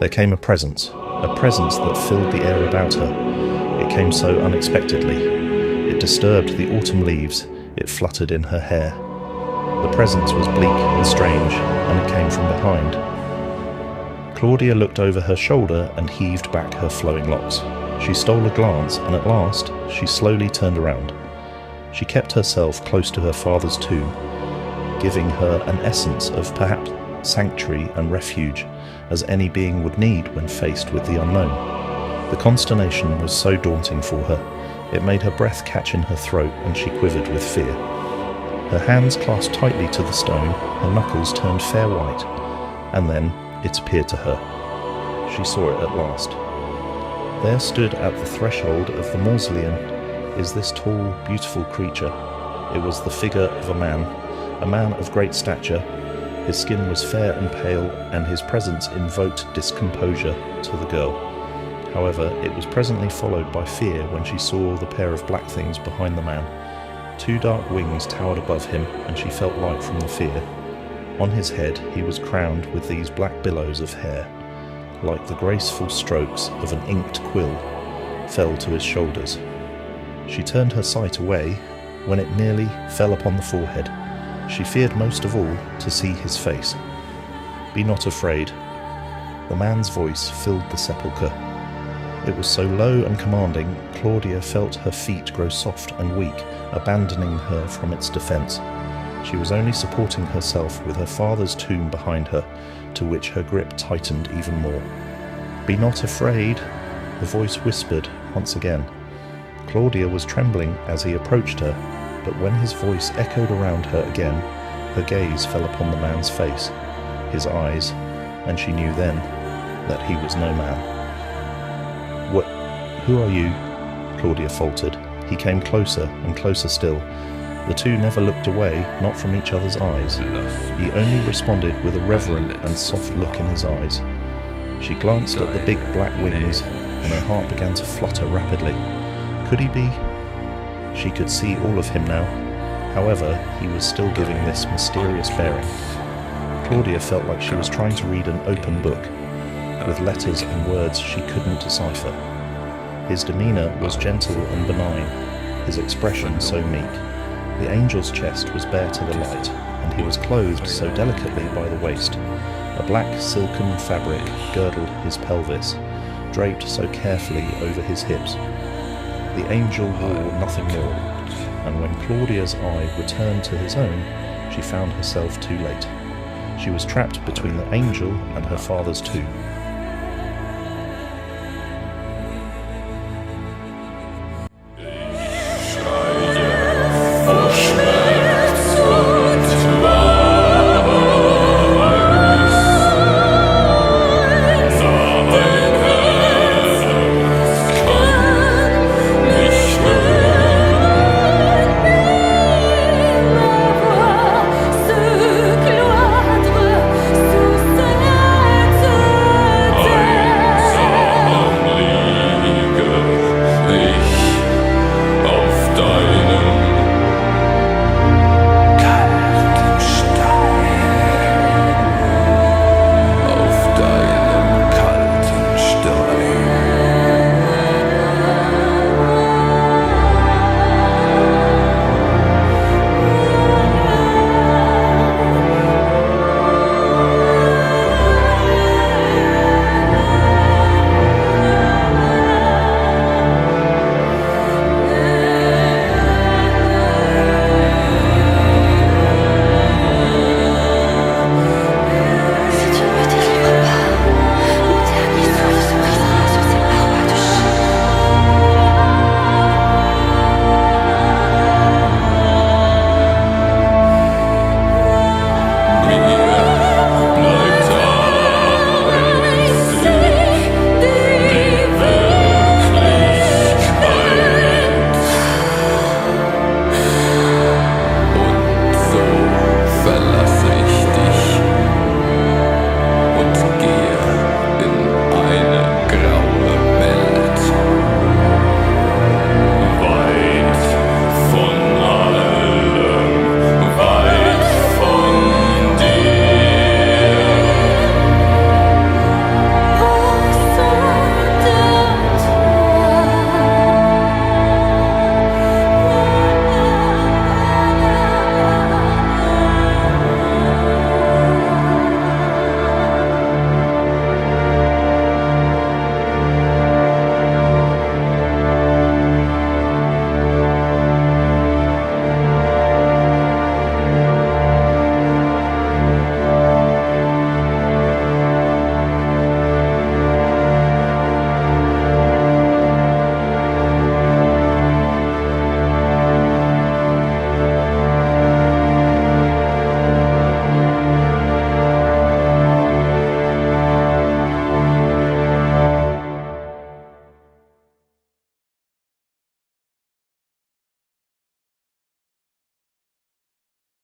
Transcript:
There came a presence that filled the air about her. It came so unexpectedly. It disturbed the autumn leaves, it fluttered in her hair. The presence was bleak and strange, and it came from behind. Claudia looked over her shoulder and heaved back her flowing locks. She stole a glance, and at last she slowly turned around. She kept herself close to her father's tomb, giving her an essence of perhaps sanctuary and refuge, as any being would need when faced with the unknown. The consternation was so daunting for her, it made her breath catch in her throat and she quivered with fear. Her hands clasped tightly to the stone, her knuckles turned fair white, and then it appeared to her. She saw it at last. There stood at the threshold of the mausoleum is this tall, beautiful creature. It was the figure of a man of great stature. His skin was fair and pale, and his presence invoked discomposure to the girl. However, it was presently followed by fear when she saw the pair of black things behind the man. 2 dark wings towered above him, and she felt light from the fear. On his head he was crowned with these black billows of hair, like the graceful strokes of an inked quill, fell to his shoulders. She turned her sight away when it nearly fell upon the forehead. She feared most of all to see his face. "Be not afraid." The man's voice filled the sepulchre. It was so low and commanding, Claudia felt her feet grow soft and weak, abandoning her from its defence. She was only supporting herself with her father's tomb behind her, to which her grip tightened even more. "Be not afraid," the voice whispered once again. Claudia was trembling as he approached her, but when his voice echoed around her again, her gaze fell upon the man's face, his eyes, and she knew then that he was no man. "Who are you?" Claudia faltered. He came closer and closer still. The two never looked away, not from each other's eyes. He only responded with a reverent and soft look in his eyes. She glanced at the big black wings, and her heart began to flutter rapidly. Could he be? She could see all of him now. However, he was still giving this mysterious bearing. Claudia felt like she was trying to read an open book, with letters and words she couldn't decipher. His demeanour was gentle and benign, his expression so meek. The angel's chest was bare to the light, and he was clothed so delicately by the waist. A black silken fabric girdled his pelvis, draped so carefully over his hips. The angel wore nothing more, and when Claudia's eye returned to his own, she found herself too late. She was trapped between the angel and her father's tomb.